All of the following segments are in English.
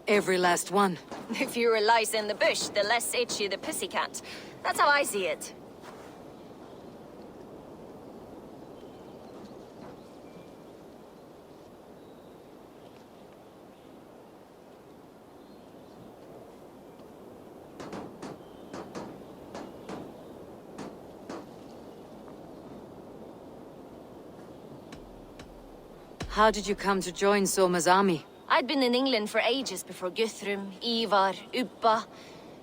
Every last one. The fewer lice in the bush, the less itchy the pussycat. That's how I see it. How did you come to join Soma's army? I'd been in England for ages before Guthrum, Ivar, Ubba,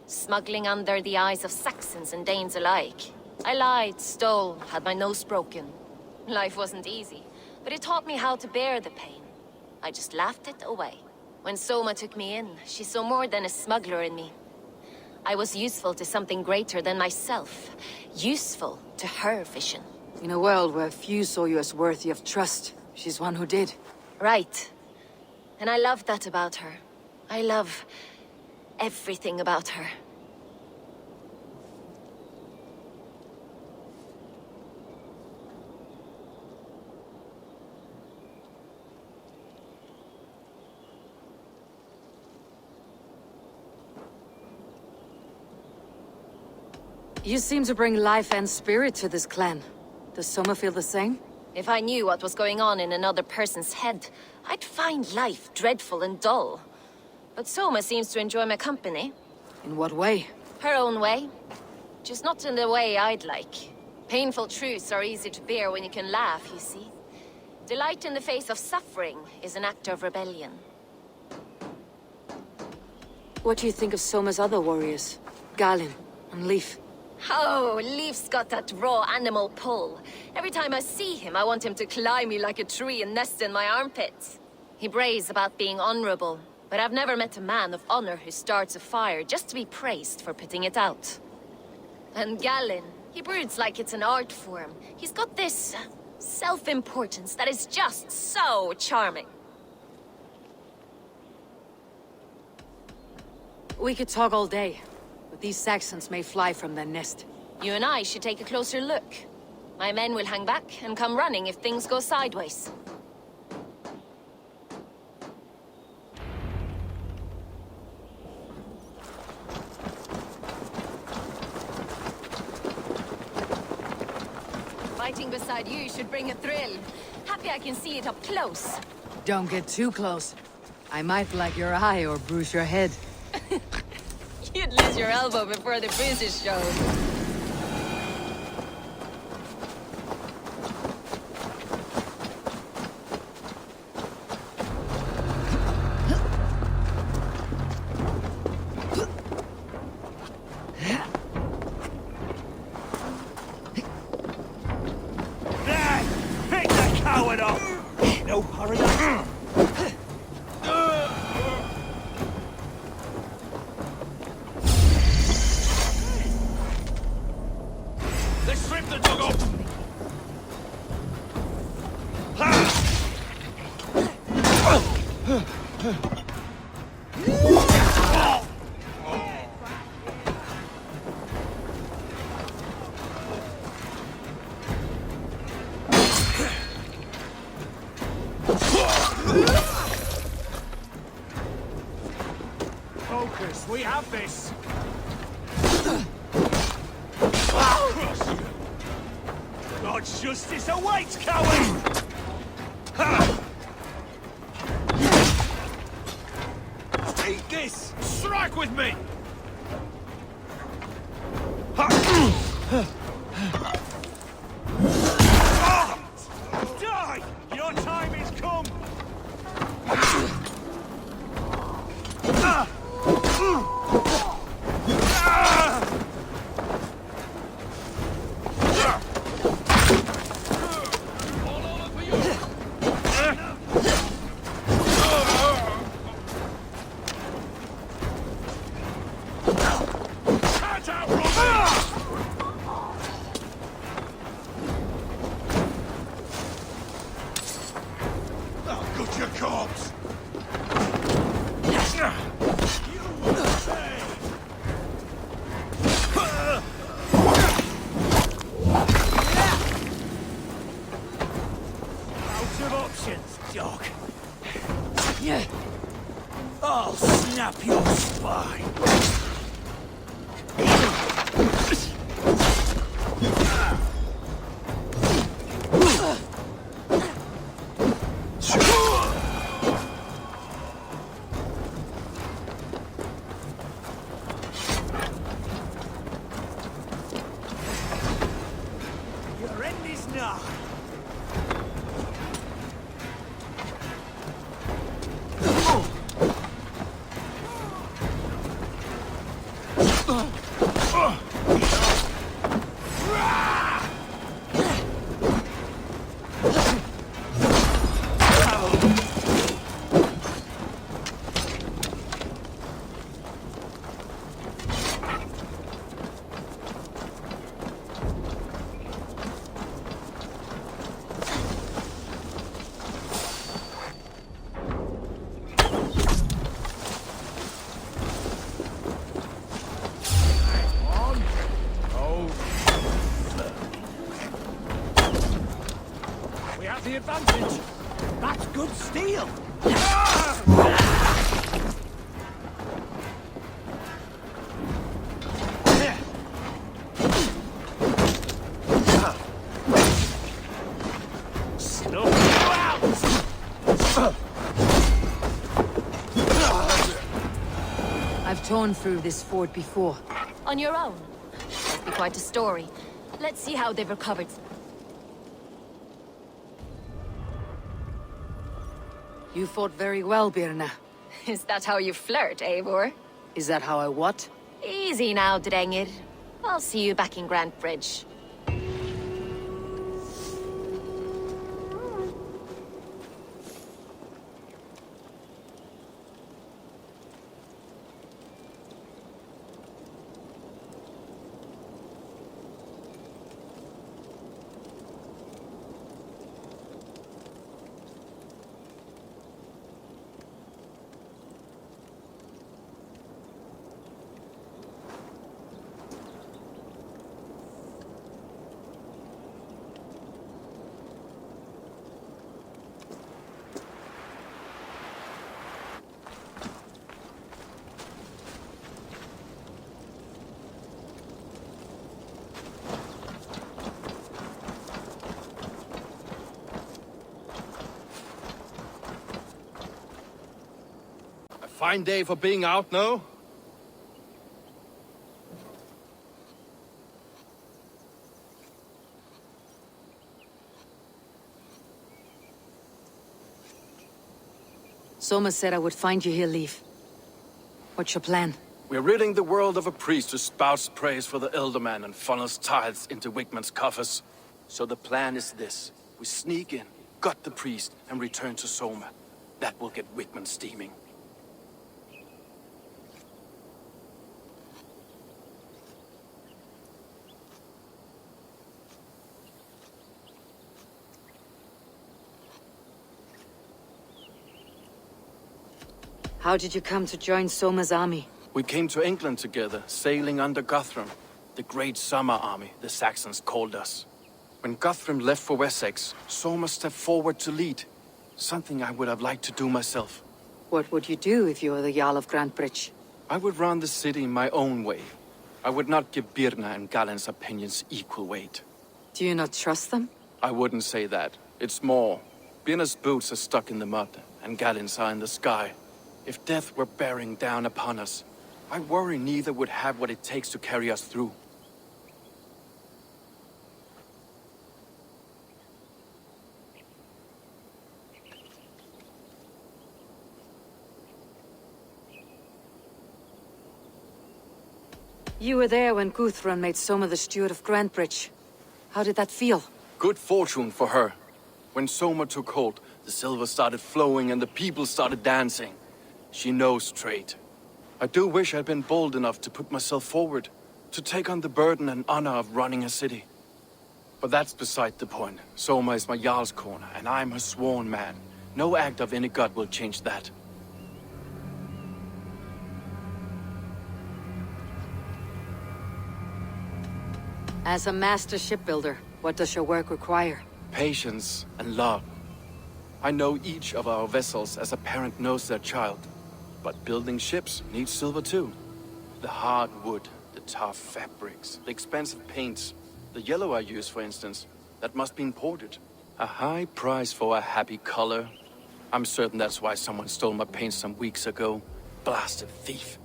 smuggling under the eyes of Saxons and Danes alike. I lied, stole, had my nose broken. Life wasn't easy, but it taught me how to bear the pain. I just laughed it away. When Soma took me in, she saw more than a smuggler in me. I was useful to something greater than myself. Useful to her vision. In a world where few saw you as worthy of trust, she's one who did. Right. And I love that about her. I love everything about her. You seem to bring life and spirit to this clan. Does Soma feel the same? If I knew what was going on in another person's head, I'd find life dreadful and dull. But Soma seems to enjoy my company. In what way? Her own way. Just not in the way I'd like. Painful truths are easy to bear when you can laugh, you see. Delight in the face of suffering is an act of rebellion. What do you think of Soma's other warriors? Galin and Leif? Oh, Leif's got that raw animal pull. Every time I see him, I want him to climb me like a tree and nest in my armpits. He brays about being honorable, but I've never met a man of honor who starts a fire just to be praised for putting it out. And Galin, he broods like it's an art form. He's got this self-importance that is just so charming. We could talk all day, but these Saxons may fly from their nest. You and I should take a closer look. My men will hang back and come running if things go sideways. Fighting beside you should bring a thrill. Happy I can see it up close. Don't get too close. I might black your eye or bruise your head. You'd lose your elbow before the bruises showed. Pick the coward up! No hurry up! Let's strip the dog off! Focus, we have this! God's justice awaits, coward! Take this! Strike with me! Die! Your time is come! Your corpse! I'll snap your spine. Your end is nigh. We have the advantage. That's good steel. Snuff you out. I've torn through this fort before. On your own? Must be quite a story. Let's see how they've recovered. You fought very well, Birna. Is that how you flirt, Eivor? Is that how I what? Easy now, Drengir. I'll see you back in Grand Bridge. Fine day for being out, no? Soma said I would find you here, Leaf. What's your plan? We're ridding the world of a priest who spouts praise for the Elderman and funnels tithes into Wigman's coffers. So the plan is this. We sneak in, gut the priest, and return to Soma. That will get Wigman steaming. How did you come to join Soma's army? We came to England together, sailing under Guthrum. The Great Summer Army, the Saxons called us. When Guthrum left for Wessex, Soma stepped forward to lead. Something I would have liked to do myself. What would you do if you were the Jarl of Grantebridge? I would run the city my own way. I would not give Birna and Galen's opinions equal weight. Do you not trust them? I wouldn't say that. It's more. Birna's boots are stuck in the mud, and Galen's are in the sky. If death were bearing down upon us, I worry neither would have what it takes to carry us through. You were there when Guthrun made Soma the steward of Grantebridge. How did that feel? Good fortune for her. When Soma took hold, the silver started flowing and the people started dancing. She knows trade. I do wish I'd been bold enough to put myself forward, to take on the burden and honor of running a city. But that's beside the point. Soma is my Jarl's corner, and I'm her sworn man. No act of any god will change that. As a master shipbuilder, what does your work require? Patience and love. I know each of our vessels as a parent knows their child. But building ships needs silver too. The hard wood, the tough fabrics, the expensive paints. The yellow I use, for instance, that must be imported. A high price for a happy color. I'm certain that's why someone stole my paint some weeks ago. Blasted thief.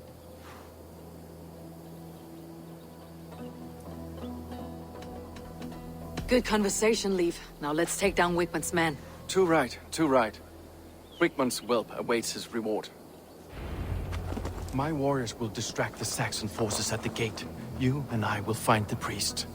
Good conversation, Leif. Now let's take down Wickman's men. Too right, too right. Wickman's whelp awaits his reward. My warriors will distract the Saxon forces at the gate. You and I will find the priest.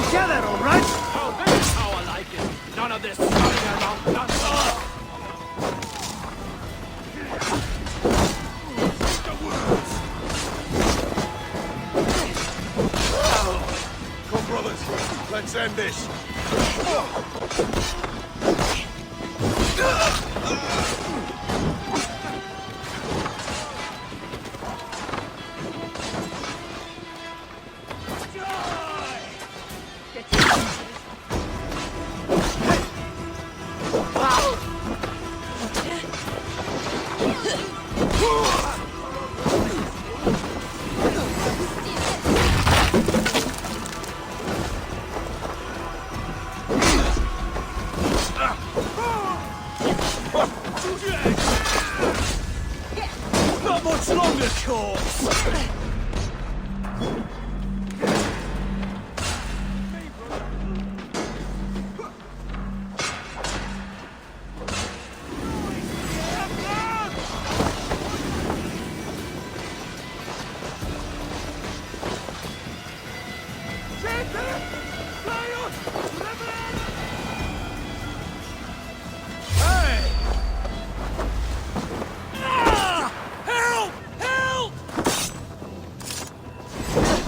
Together, all right? Oh, that's how I like it. None of this running around nonsense. Come, brothers. Let's end this. Not much longer, corpse!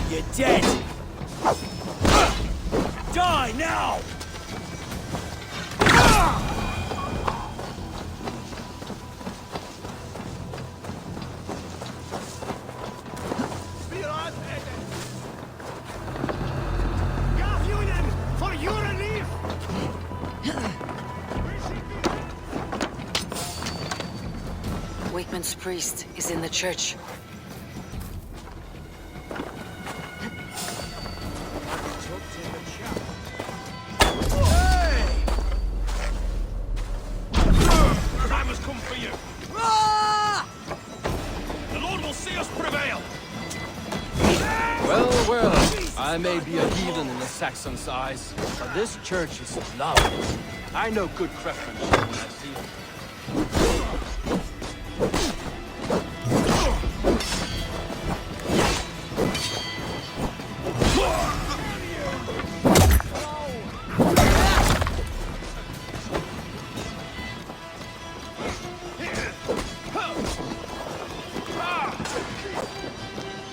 You're dead! Die now! For your relief! Wickman's priest is in the church. Time has come for you. The Lord will see us prevail. Well, well, I may be a heathen in the Saxons' eyes, but this church is love. I know good craftsmanship when I see it.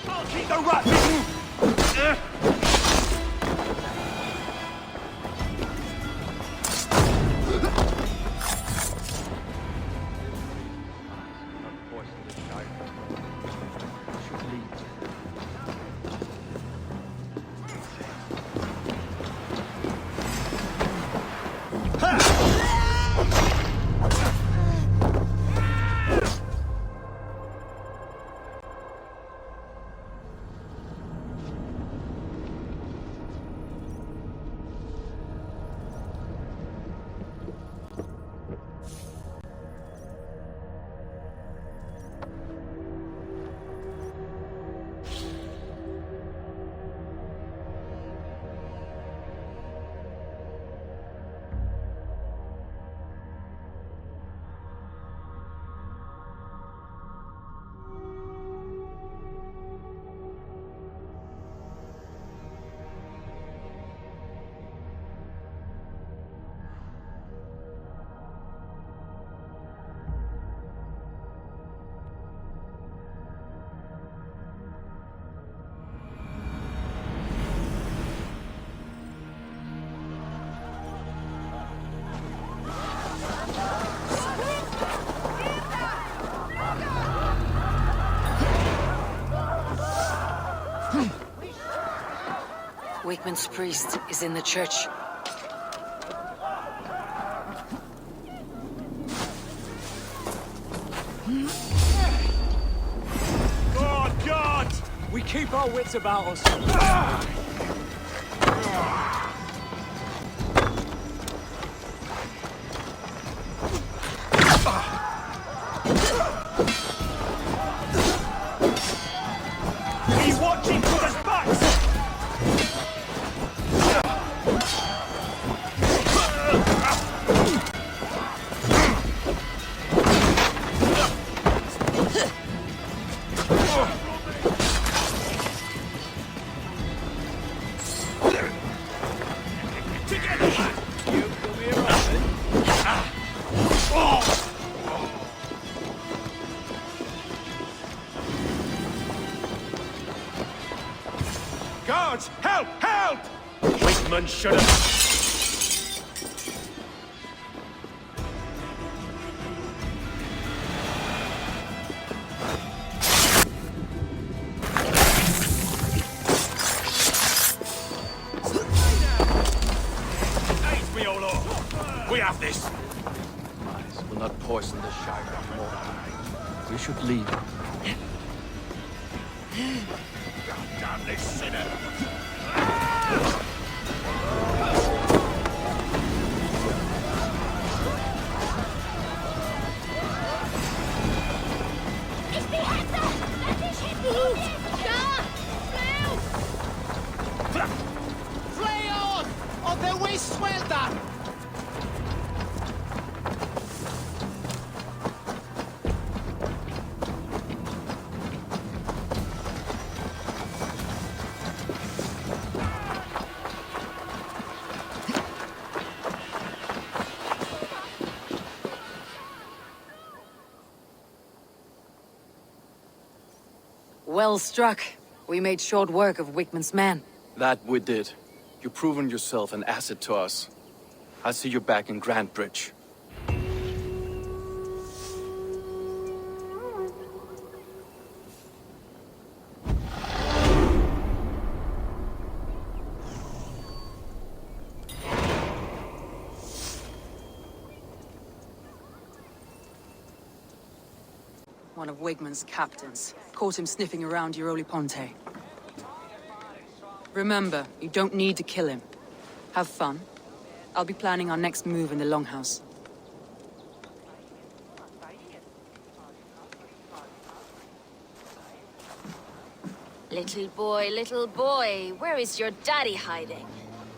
I'll keep the rat. Wakeman's priest is in the church. God! We keep our wits about us. He's watching for us backs! Guards! Help! Help! Wakeman should have... We have this! Mice will not poison the Shire anymore. We should leave. Damn this sinner! Flay on! On their way swelter! Well struck. We made short work of Wickman's men. That we did. You've proven yourself an asset to us. I'll see you back in Grantbridge. One of Wigman's captains. Caught him sniffing around Euroli Ponte. Remember, you don't need to kill him. Have fun. I'll be planning our next move in the Longhouse. Little boy, where is your daddy hiding?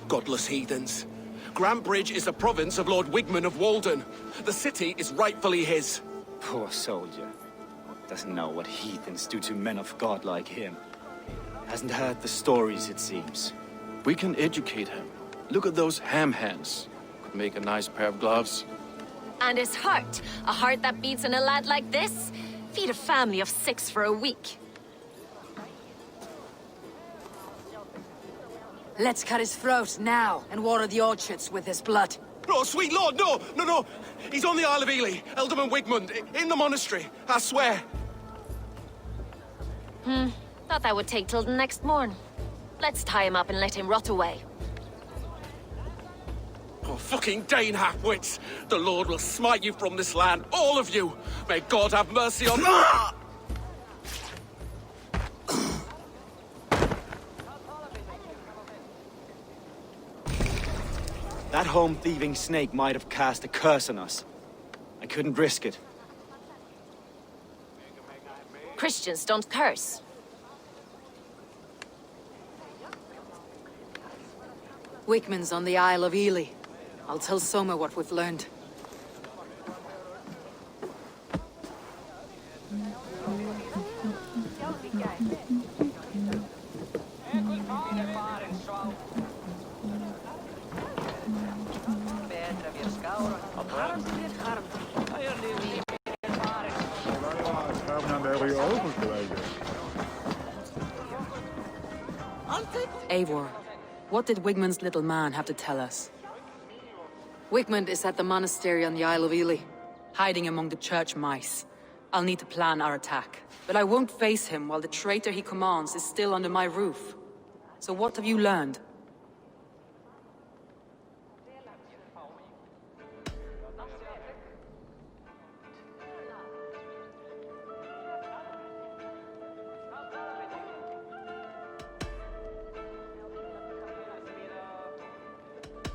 Godless heathens. Grantbridge is the province of Lord Wigman of Walden. The city is rightfully his. Poor soldier. Doesn't know what heathens do to men of God like him. Hasn't heard the stories, it seems. We can educate him. Look at those ham hands. Could make a nice pair of gloves. And his heart. A heart that beats in a lad like this? Feed a family of 6 for a week. Let's cut his throat now and water the orchards with his blood. Oh, sweet lord, no! He's on the Isle of Ely, Ealdorman Wigmund, in the monastery, I swear. Thought that would take till the next morn. Let's tie him up and let him rot away. Oh, fucking Dane half-wits! The Lord will smite you from this land, all of you! May God have mercy on... That home-thieving snake might have cast a curse on us. I couldn't risk it. Christians don't curse. Wickman's on the Isle of Ely. I'll tell Soma what we've learned. Eivor, what did Wigman's little man have to tell us? Wigmund is at the monastery on the Isle of Ely, hiding among the church mice. I'll need to plan our attack, but I won't face him while the traitor he commands is still under my roof. So what have you learned?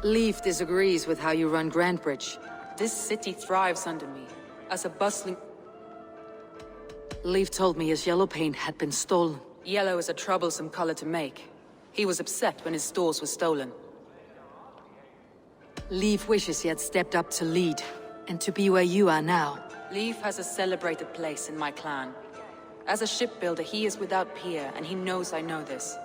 Leif disagrees with how you run Grantebridge. This city thrives under me, as a bustling... Leif told me his yellow paint had been stolen. Yellow is a troublesome color to make. He was upset when his stores were stolen. Leif wishes he had stepped up to lead, and to be where you are now. Leif has a celebrated place in my clan. As a shipbuilder, he is without peer, and he knows I know this.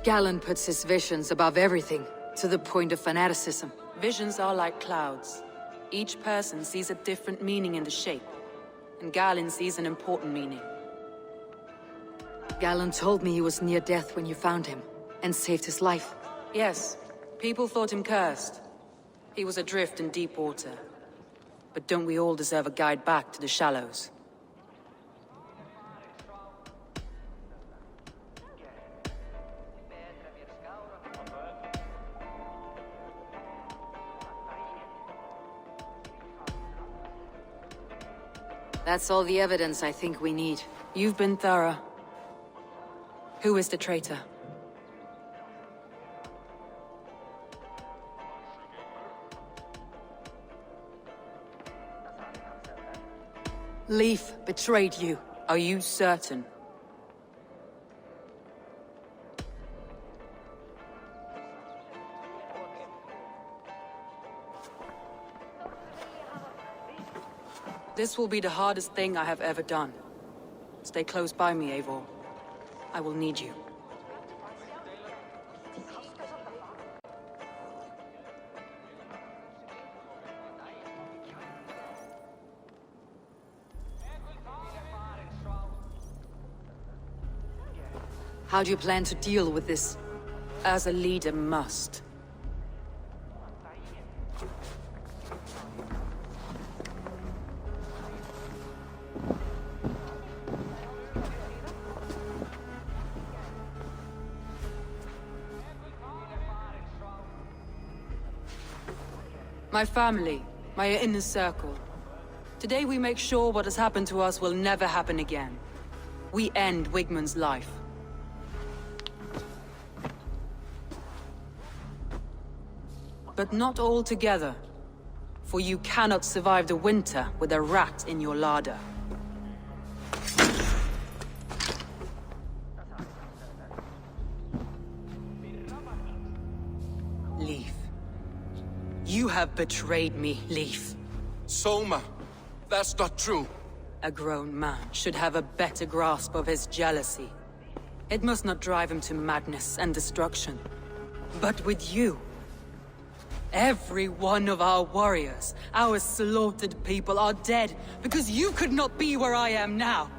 Galen puts his visions above everything, to the point of fanaticism. Visions are like clouds. Each person sees a different meaning in the shape, and Galen sees an important meaning. Galen told me he was near death when you found him, and saved his life. Yes, people thought him cursed. He was adrift in deep water. But don't we all deserve a guide back to the shallows? That's all the evidence I think we need. You've been thorough. Who is the traitor? Leif betrayed you. Are you certain? This will be the hardest thing I have ever done. Stay close by me, Eivor. I will need you. How do you plan to deal with this? As a leader must. My family, my inner circle. Today we make sure what has happened to us will never happen again. We end Wigmund's life. But not all together. For you cannot survive the winter with a rat in your larder. Leif. You have betrayed me, Leif. Soma, that's not true. A grown man should have a better grasp of his jealousy. It must not drive him to madness and destruction. But with you, every one of our warriors, our slaughtered people are dead because you could not be where I am now.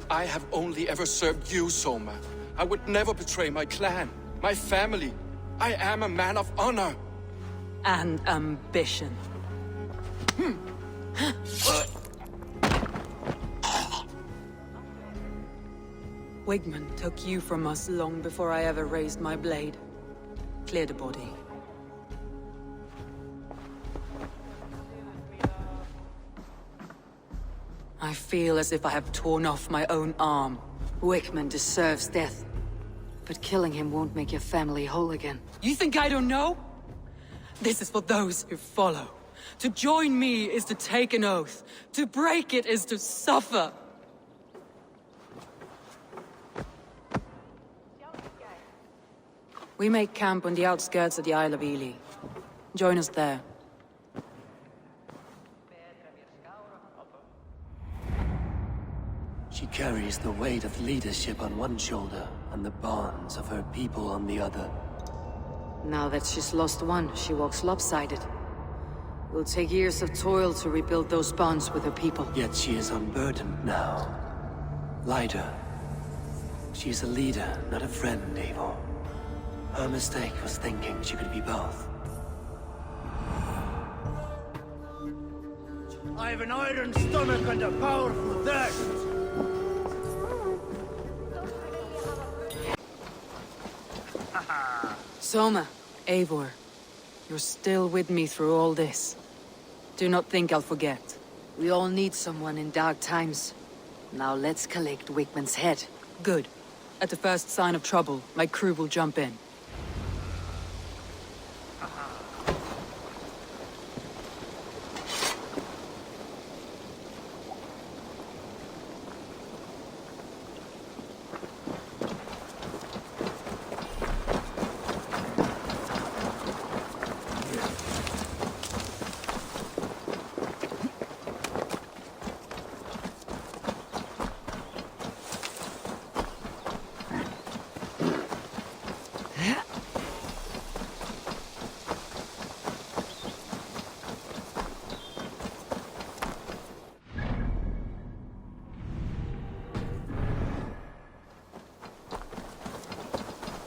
I have only ever served you, Soma. I would never betray my clan, my family. I am a man of honor. And ambition. Wigmund took you from us long before I ever raised my blade. Clear the body. I feel as if I have torn off my own arm. Wigmund deserves death. But killing him won't make your family whole again. You think I don't know? This is for those who follow. To join me is to take an oath. To break it is to suffer. We make camp on the outskirts of the Isle of Ely. Join us there. She carries the weight of leadership on one shoulder and the bonds of her people on the other. Now that she's lost one, she walks lopsided. It will take years of toil to rebuild those bonds with her people. Yet she is unburdened now. Lighter. She is a leader, not a friend, Eivor. Her mistake was thinking she could be both. I have an iron stomach and a powerful thirst. Soma, Eivor, you're still with me through all this. Do not think I'll forget. We all need someone in dark times. Now let's collect Wigmund's head. Good. At the first sign of trouble, my crew will jump in.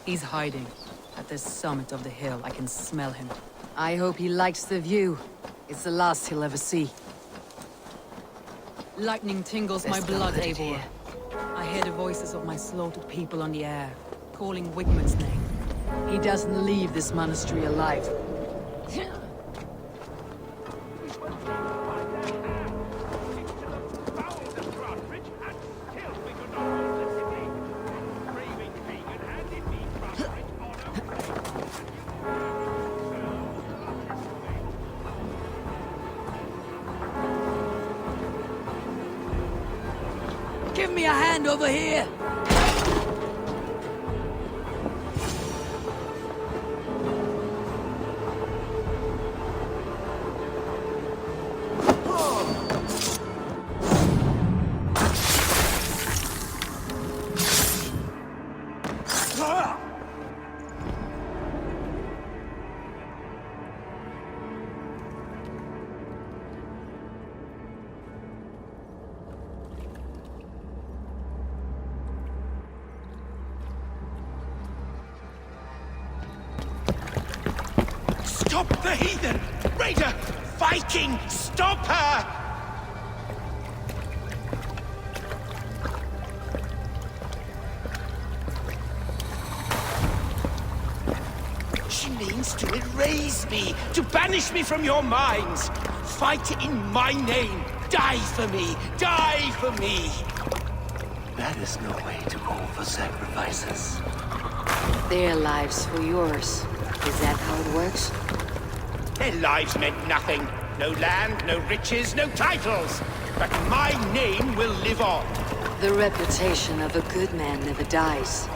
He's hiding. At the summit of the hill, I can smell him. I hope he likes the view. It's the last he'll ever see. Lightning tingles my blood, Eivor. I hear the voices of my slaughtered people on the air, calling Wigmund's name. He doesn't leave this monastery alive. Give me a hand over here! Stop the heathen! Raider! Viking! Stop her! She means to erase me, to banish me from your minds. Fight in my name. Die for me! Die for me! That is no way to call for sacrifices. Their lives for yours. Is that how it works? Their lives meant nothing. No land, no riches, no titles. But my name will live on. The reputation of a good man never dies.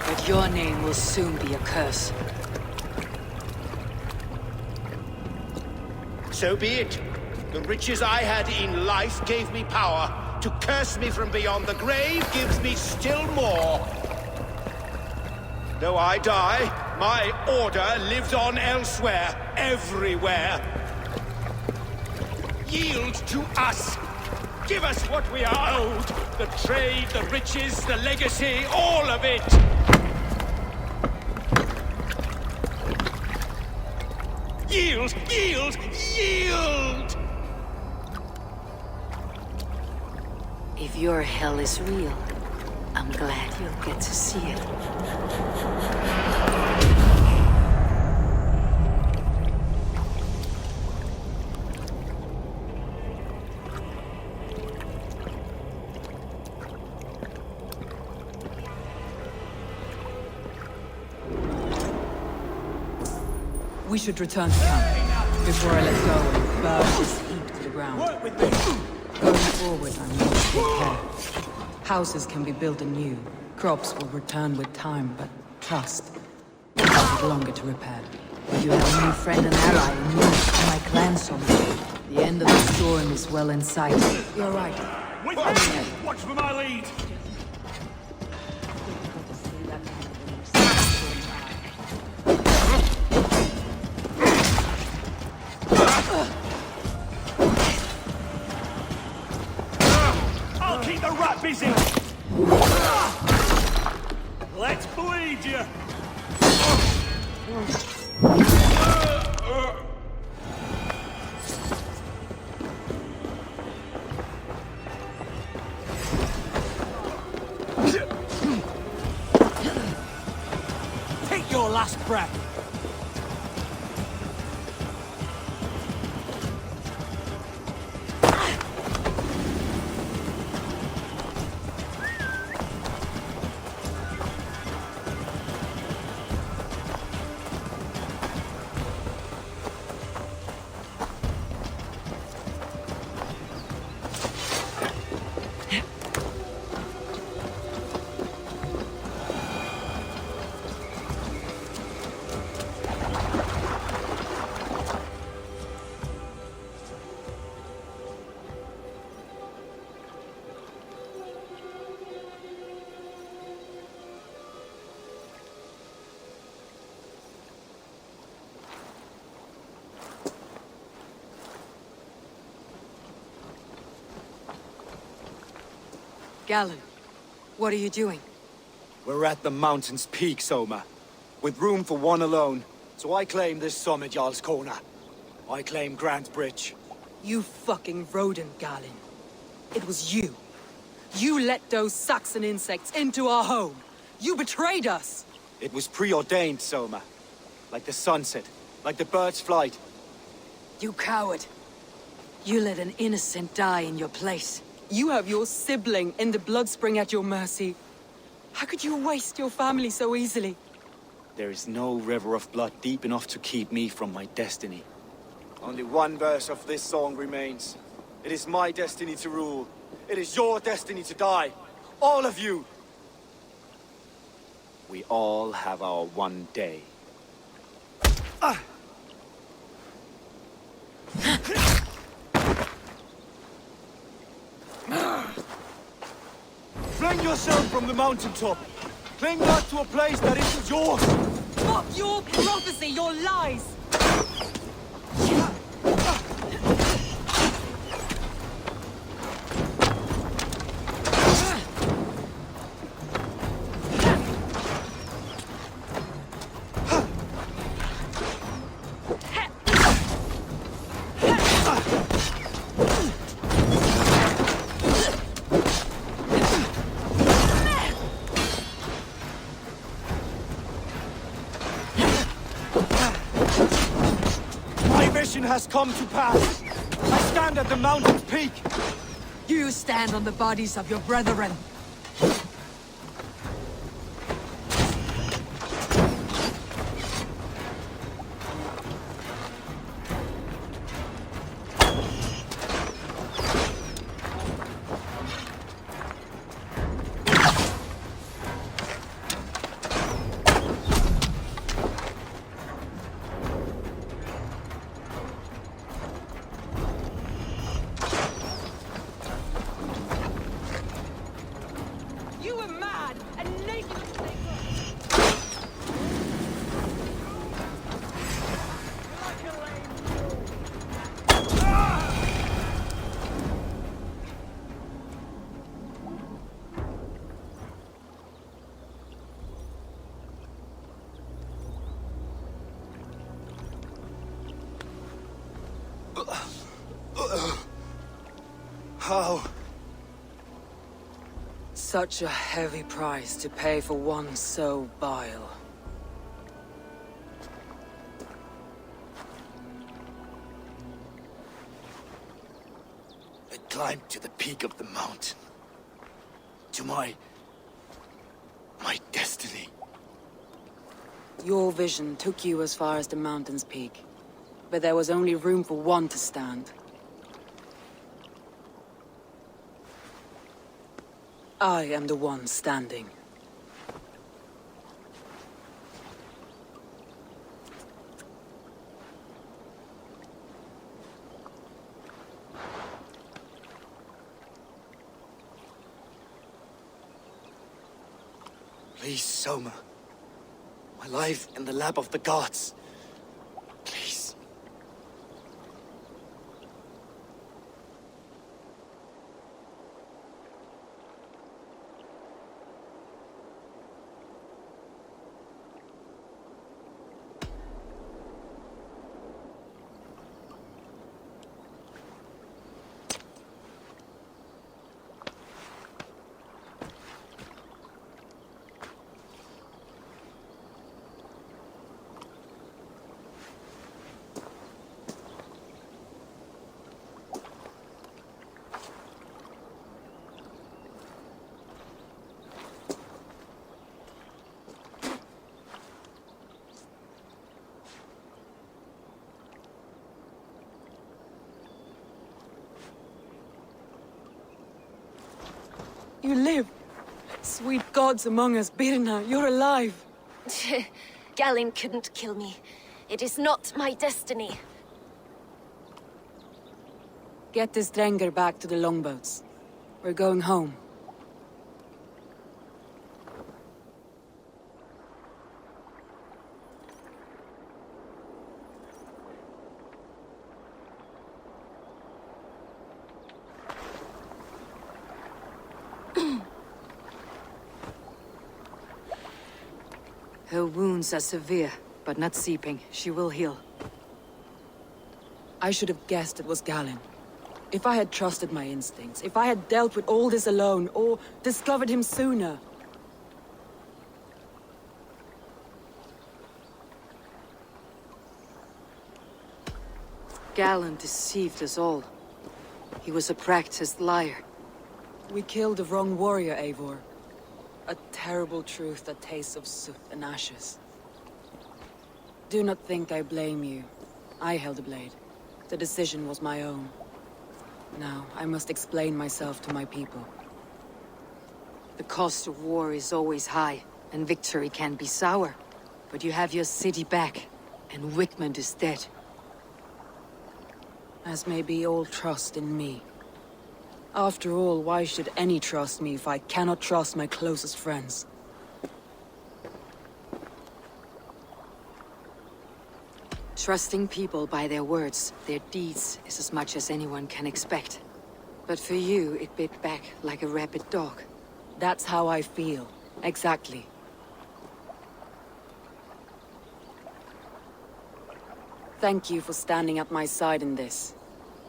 But your name will soon be a curse. So be it. The riches I had in life gave me power. To curse me from beyond the grave gives me still more. Though I die, my order lives on elsewhere, everywhere. Yield to us. Give us what we are owed. The trade, the riches, the legacy, all of it. Yield, yield, yield! If your hell is real, I'm glad you'll get to see it. We should return to camp before I let go and burn this heap to the ground. Work with me! Going forward, I need to take care. Houses can be built anew. Crops will return with time, but trust will take longer to repair. But you have a new friend and ally in me, my clan Soma. The end of the storm is well in sight. You're right. With me! Watch for my lead! I'll keep the rat busy! Let's bleed you! Take your your last breath. Galen, what are you doing? We're at the mountain's peak, Soma. With room for one alone. So I claim this summit, Jarl's Corner. I claim Grant Bridge. You fucking rodent, Galen. It was you. You let those Saxon insects into our home. You betrayed us! It was preordained, Soma. Like the sunset, like the bird's flight. You coward. You let an innocent die in your place. You have your sibling in the Bloodspring at your mercy. How could you waste your family so easily? There is no river of blood deep enough to keep me from my destiny. Only one verse of this song remains. It is my destiny to rule. It is your destiny to die. All of you. We all have our one day. Fling yourself from the mountaintop! Cling not to a place that isn't yours! Fuck your prophecy, your lies! Has come to pass. I stand at the mountain's peak. You stand on the bodies of your brethren. How? Such a heavy price to pay for one so vile. I climbed to the peak of the mountain. To my destiny. Your vision took you as far as the mountain's peak. But there was only room for one to stand. I am the one standing. Please, Soma. My life in the lap of the gods. Please. You live! Sweet gods among us, Birna, you're alive! Galinn couldn't kill me. It is not my destiny. Get this Drenger back to the longboats. We're going home. Her wounds are severe, but not seeping. She will heal. I should have guessed it was Galinn. If I had trusted my instincts, if I had dealt with all this alone, or discovered him sooner. Galinn deceived us all. He was a practiced liar. We killed the wrong warrior, Eivor. A terrible truth that tastes of soot and ashes. Do not think I blame you. I held a blade. The decision was my own. Now, I must explain myself to my people. The cost of war is always high, and victory can be sour. But you have your city back, and Wigmund is dead. As may be all trust in me. After all, why should any trust me if I cannot trust my closest friends? Trusting people by their words, their deeds, is as much as anyone can expect. But for you, it bit back like a rabid dog. That's how I feel. Exactly. Thank you for standing at my side in this.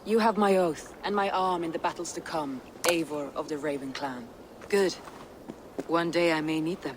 You have my oath, and my arm in the battles to come, Eivor of the Raven clan. Good. One day I may need them.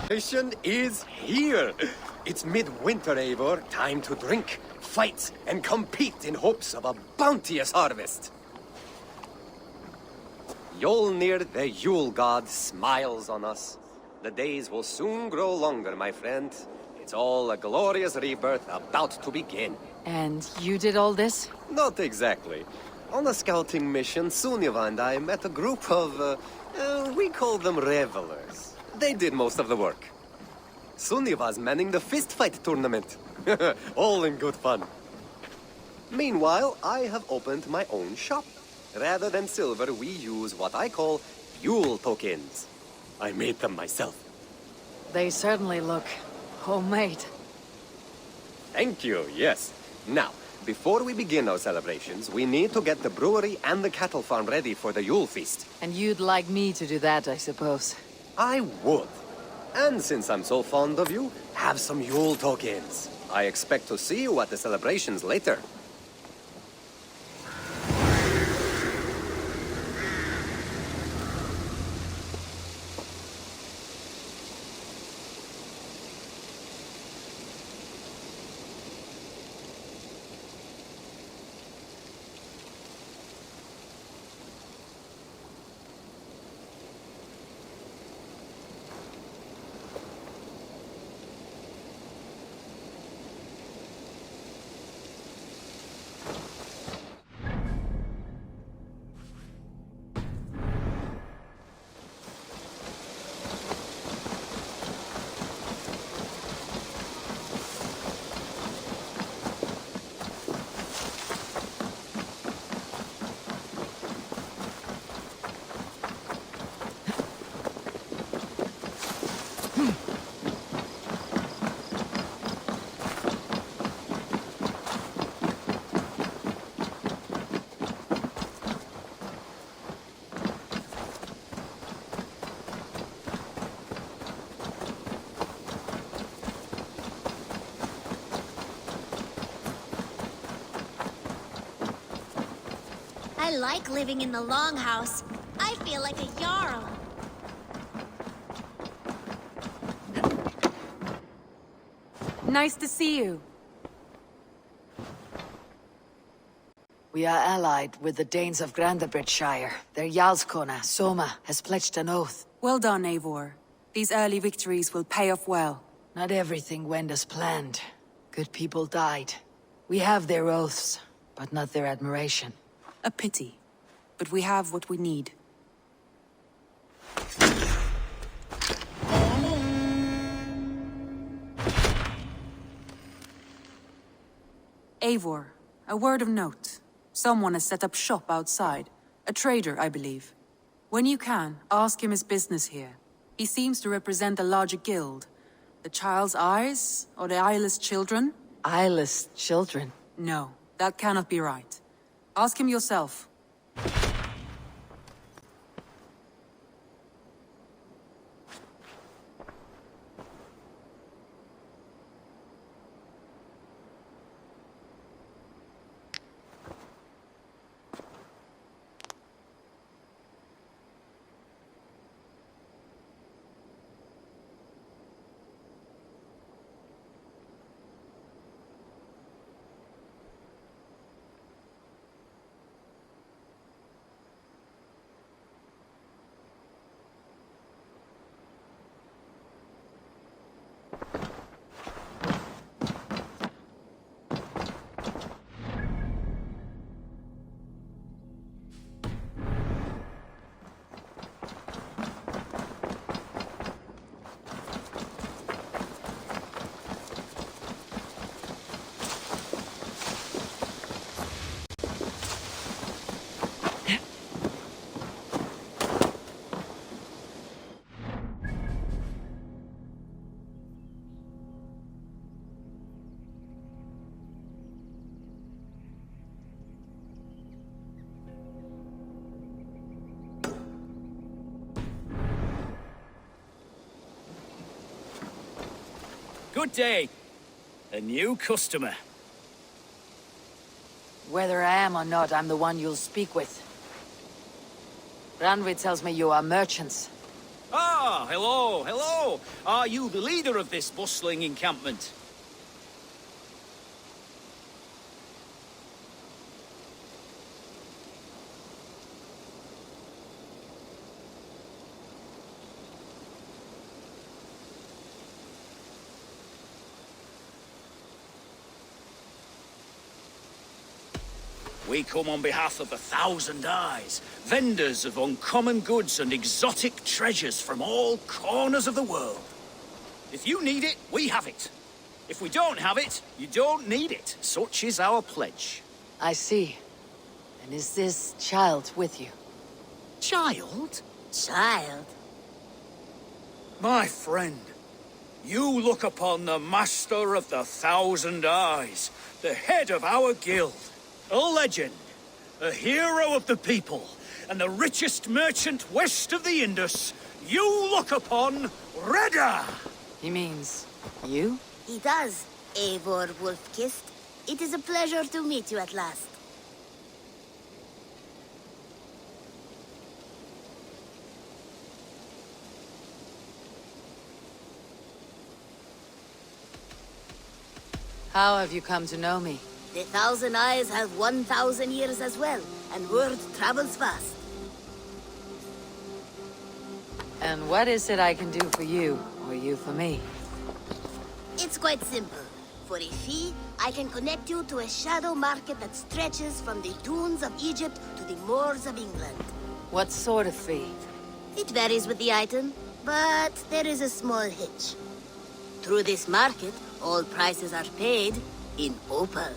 Celebration is here! It's midwinter, Eivor. Time to drink, fight, and compete in hopes of a bounteous harvest. Yolnir, the Yule god, smiles on us. The days will soon grow longer, my friend. It's all a glorious rebirth about to begin. And you did all this? Not exactly. On a scouting mission, Sunniva and I met a group of, we call them revelers. They did most of the work. Sunniva's manning the fistfight tournament. All in good fun. Meanwhile, I have opened my own shop. Rather than silver, we use what I call Yule tokens. I made them myself. They certainly look homemade. Thank you, yes. Now, before we begin our celebrations, we need to get the brewery and the cattle farm ready for the Yule feast. And you'd like me to do that, I suppose. I would. And since I'm so fond of you, have some Yule tokens. I expect to see you at the celebrations later. I like living in the longhouse. I feel like a Jarl. Nice to see you. We are allied with the Danes of Grandabridgeshire. Their Jarlskona, Soma, has pledged an oath. Well done, Eivor. These early victories will pay off well. Not everything went as planned. Good people died. We have their oaths, but not their admiration. A pity. But we have what we need. Eivor, a word of note. Someone has set up shop outside. A trader, I believe. When you can, ask him his business here. He seems to represent a larger guild. The Child's Eyes, or the Eyeless Children? Eyeless children? No, that cannot be right. Ask him yourself. Good day. A new customer. Whether I am or not, I'm the one you'll speak with. Ranvi tells me you are merchants. Ah, hello, hello. Are you the leader of this bustling encampment? We come on behalf of 1,000 Eyes, vendors of uncommon goods and exotic treasures from all corners of the world. If you need it, we have it. If we don't have it, you don't need it. Such is our pledge. I see. And is this child with you? Child? Child? My friend, you look upon the master of the 1,000 Eyes, the head of our guild. A legend, a hero of the people, and the richest merchant west of the Indus. You look upon Reda! He means you? He does, Eivor Wolf-Kissed. It is a pleasure to meet you at last. How have you come to know me? The 1,000 Eyes have 1,000 years as well, and word travels fast. And what is it I can do for you, or you for me? It's quite simple. For a fee, I can connect you to a shadow market that stretches from the dunes of Egypt to the moors of England. What sort of fee? It varies with the item, but there is a small hitch. Through this market, all prices are paid in opal.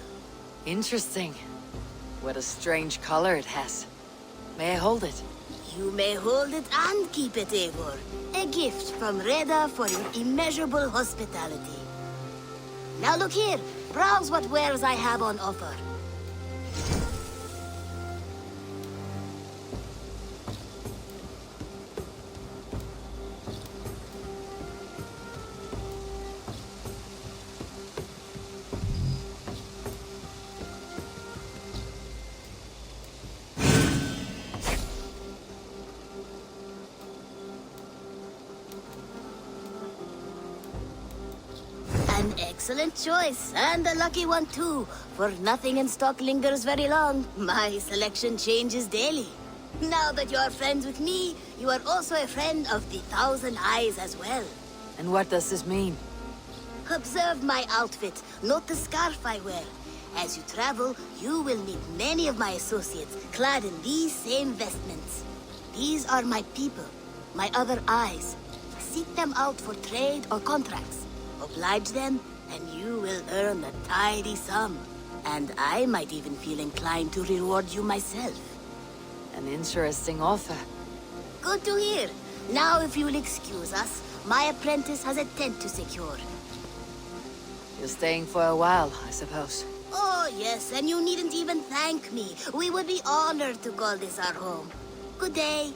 Interesting. What a strange color it has. May I hold it? You may hold it and keep it, Eivor. A gift from Reda for your immeasurable hospitality. Now look here. Browse what wares I have on offer. An excellent choice, and a lucky one too, for nothing in stock lingers very long. My selection changes daily. Now that you are friends with me, you are also a friend of the Thousand Eyes as well. And what does this mean? Observe my outfit, note the scarf I wear. As you travel, you will meet many of my associates, clad in these same vestments. These are my people, my other eyes. Seek them out for trade or contracts. Oblige them, and you will earn a tidy sum. And I might even feel inclined to reward you myself. An interesting offer. Good to hear. Now, if you will excuse us, my apprentice has a tent to secure. You're staying for a while, I suppose. Oh, yes, and you needn't even thank me. We would be honored to call this our home. Good day.